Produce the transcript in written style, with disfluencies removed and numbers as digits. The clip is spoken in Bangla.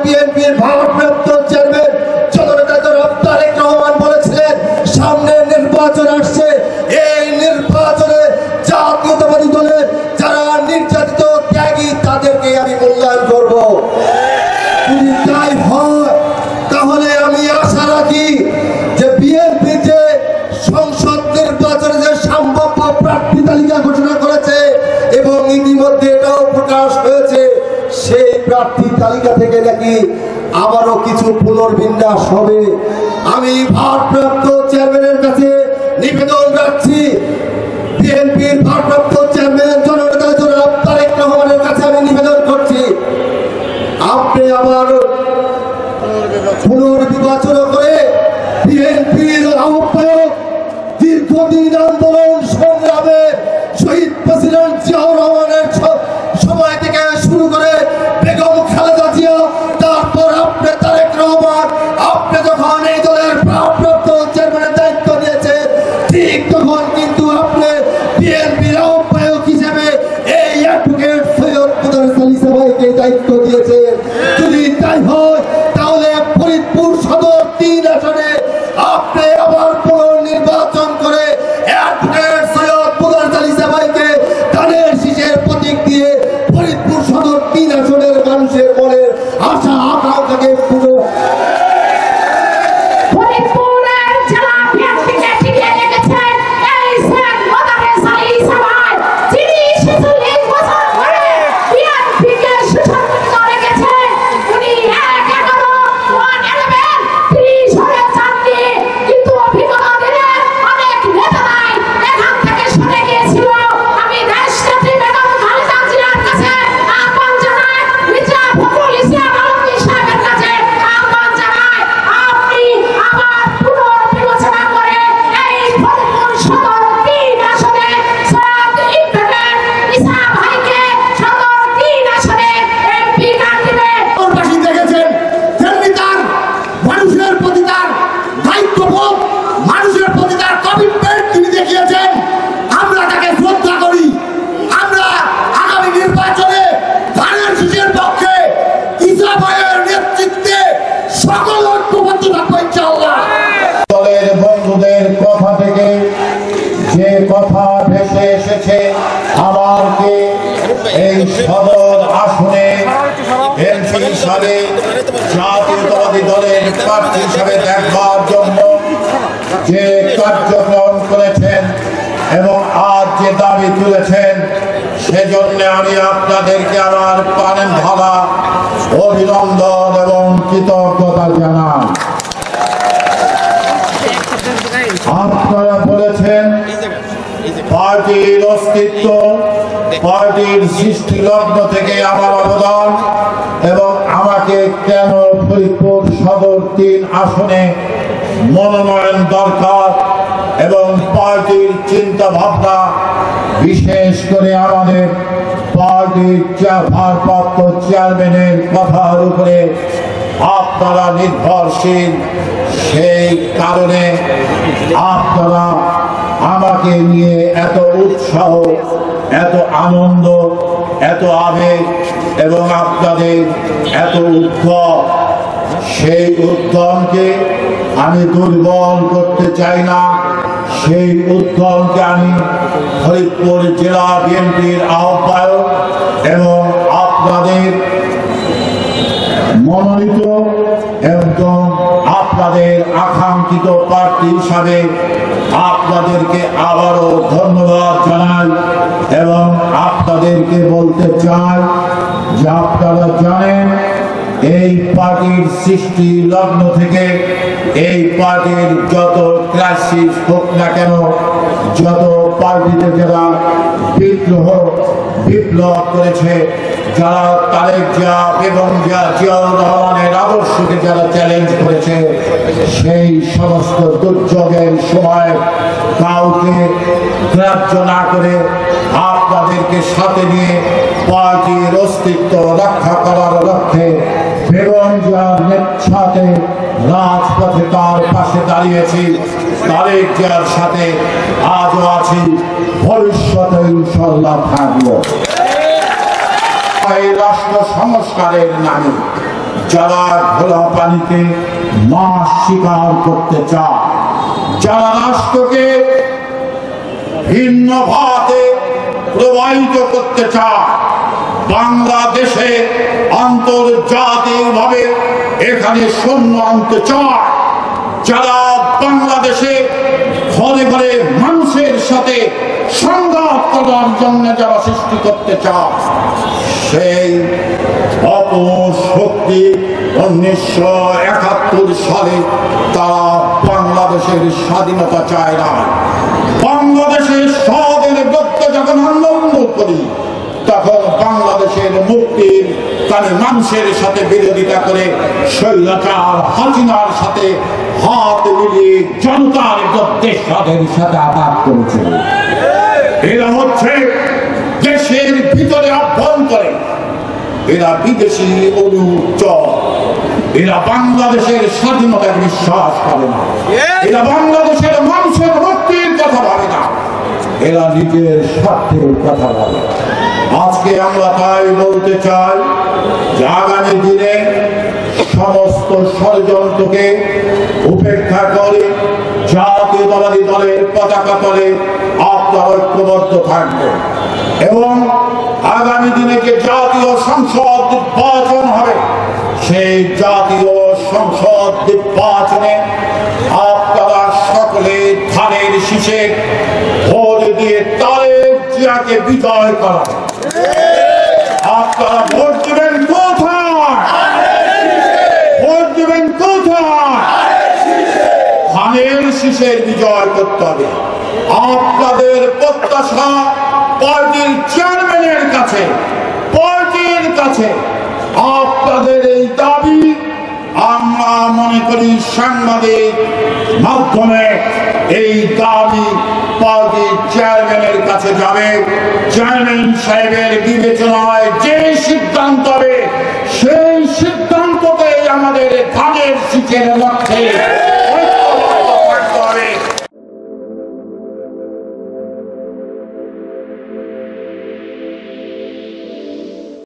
বিএনপির ভারপ্রাপ্ত চেয়ারম্যান জননেতা জনাব তারেক রহমান বলেছিলেন, সামনে নির্বাচন আসছে, এই নির্বাচনে জাতীয়তাবাদী দলের যারা নির্যাতিত ত্যাগী তাদেরকে আমি মূল্যায়ন করব। যদি তাই হয় তাহলে আমি আশা রাখি যে বিএনপি যে সংসদ নির্বাচনে যে সম্ভাব্য প্রার্থী তালিকা ঘোষণা করেছে এবং ইতিমধ্যে এটাও প্রকাশ হয়েছে, সেই প্রার্থী তালিকা থেকে নাকি আবারও কিছু পুনর্বিন্যাস হবে। আমি ভারপ্রাপ্ত চেয়ারম্যানের কাছে নিবেদন রাখছি, বিএনপির ভারপ্রাপ্ত চেয়ারম্যান জননেতা জনাব তারেক রহমানের কাছে আমি নিবেদন করছি, আপনি আবার পুনর্বিবেচনা করে বিএনপির আহ্বায়ক দীর্ঘদিন আন্দোলন সংগ্রামে শহীদ প্রেসিডেন্ট জিয়াউর রহমানের সময় থেকে শুরু করে বেগম খালেদা জিয়া, তারপর আপনি তারেক রহমান, আপনি যখন এই দলের ভারপ্রাপ্ত চেয়ারম্যানের দায়িত্ব নিয়েছেন ঠিক তখন কিন্তু আপনি বিএনপির আহ্বায়ক হিসেবে এই অ্যাডভোকেট সৈয়দ মুদারিস আলী সাহেবকে দায়িত্ব দিয়েছেন। যদি তাই হয় তাহলে ফরিদপুর সদর 3 আসনে আপনি আবার পুনর্নির্বাচন করে অ্যাডভোকেট সৈয়দ মুদারিস আলী সাহেবকে ধানের শীষের প্রতীক দিয়ে ফরিদপুর সদর 3 আসনের মানুষের মনের আশা আকাঙ্ক্ষাকে পুরো কথা ভেসে এসেছে আমাকে এই সদর আসনে এমপি হিসাবে জাতীয়তাবাদী দলের প্রার্থী হিসাবে দেখবার জন্য যে কার্যক্রম করেছেন এবং আজ যে দাবি তুলেছেন, সেজন্য আমি আপনাদেরকে আমার প্রাণের ঢালা অভিনন্দন এবং কৃতজ্ঞতা জানাই। আপনারা বলেছেন পার্টির অস্তিত্ব, পার্টির সৃষ্টি লগ্ন থেকে আমার অবদান এবং আমাকে কেন ফরিদপুর সদর 3 আসনে মনোনয়ন দরকার এবং পার্টির চিন্তা ভাবনা, বিশেষ করে আমাদের পার্টির ভারপ্রাপ্ত চেয়ারম্যানের কথার উপরে আপনারা নির্ভরশীল, সেই কারণে আপনারা আমাকে নিয়ে এত উৎসাহ, এত আনন্দ, এত আবেগ এবং আপনাদের এত উদ্যম, সেই উদ্যমকে আমি দুর্বল করতে চাই না। সেই উদ্যমকে আমি ফরিদপুর জেলা বিএনপির আহ্বায়ক এবং আপনাদের মনোনীত এবং আপনাদের আকাঙ্ক্ষিত প্রার্থী হিসাবে আপনাদেরকে আবারও ধন্যবাদ জানাই এবং আপনাদেরকে বলতে চাই যে আপনারা জানেন এই পার্টির সৃষ্টি লগ্ন থেকে এই পার্টির যত ক্রাইসিস হোক না কেন, যত পার্টিতে যারা বিপ্লব করেছে, যারা তারেক জিয়া বেগম জিয়াউর রহমানের আদর্শকে যারা চ্যালেঞ্জ করেছে, সেই সমস্ত দুর্যোগের সময় কাউকে গ্রাহ্য না করে আপনাদেরকে সাথে নিয়ে পার্টির অস্তিত্ব রক্ষা করার লক্ষ্যে বেগম জিয়ার নেতৃত্বে রাজপথে তার পাশে দাঁড়িয়েছি, তারেক জিয়ার সাথে আজও আছি, ভবিষ্যতে ইনশাআল্লাহ থাকবো। এই রাষ্ট্র সংস্কারের নামে যারা ঘোলা পানিতে মাছ শিকার করতে চায়, যারা রাষ্ট্রকে ভিন্ন ভাবে প্রবাহিত করতে চায়, বাংলাদেশে আন্তর্জাতিকভাবে এখানে সৈন্য আনতে চায়, যারা বাংলাদেশে ঘরে ঘরে মানুষের সাথে সংঘাত করার জন্য যারা সৃষ্টি করতে চায়, সেই অপশক্তি 1971 সালে তারা বাংলাদেশের স্বাধীনতা চায় না। বাংলাদেশের স্বাধীন গদ্য যখন আন্দোলন করি, তখন বাংলাদেশের মুক্তির কারণে মানুষের সাথে বিরোধিতা করে স্বৈরাচার হাসিনার সাথে হাত মিলিয়ে জনতার গদ্যের সাথে আঘাত করেছিল। এরা হচ্ছে দেশের ভিতরে অভ্যন্তরে, এরা বিদেশি অনুচর, এরা বাংলাদেশের স্বাধীনতার বিশ্বাস করে না, এরা বাংলাদেশের মানুষের মুক্তির কথা ভাবে না, এরা নিজের স্বার্থের কথা ভাবে। আজকে আমরা তাই বলতে চাই যে আগামী দিনে সমস্ত ষড়যন্ত্রকে উপেক্ষা করে জাতীয়তাবাদী দলের পতাকা তলে আপনার ঐক্যবদ্ধ থাকবে এবং আগামী দিনে যে জাতীয় সংসদ নির্বাচন হবে, সেই জাতীয় সংসদ নির্বাচনে আপনারা সকলে ধানের শীষে ভোট দিয়ে তারেক জিয়াকে বিজয় করা। আপনারা ভোট দেবেন কোথায়? ভোট দেবেন কোথায়? ধানের শীষের বিজয় করতে হবে। আপনাদের প্রত্যাশা পার্টির চেয়ারম্যানের কাছে, পার্টির কাছে আপনাদের এই দাবি আমরা মনে করি সাংবাদিক মাধ্যমে এই দাবি পার্টির চেয়ারম্যানের কাছে যাবে। চেয়ারম্যান সাহেবের বিবেচনায় যে সিদ্ধান্ত হবে, সেই সিদ্ধান্তকে আমাদের ধানের শীষের লক্ষ্য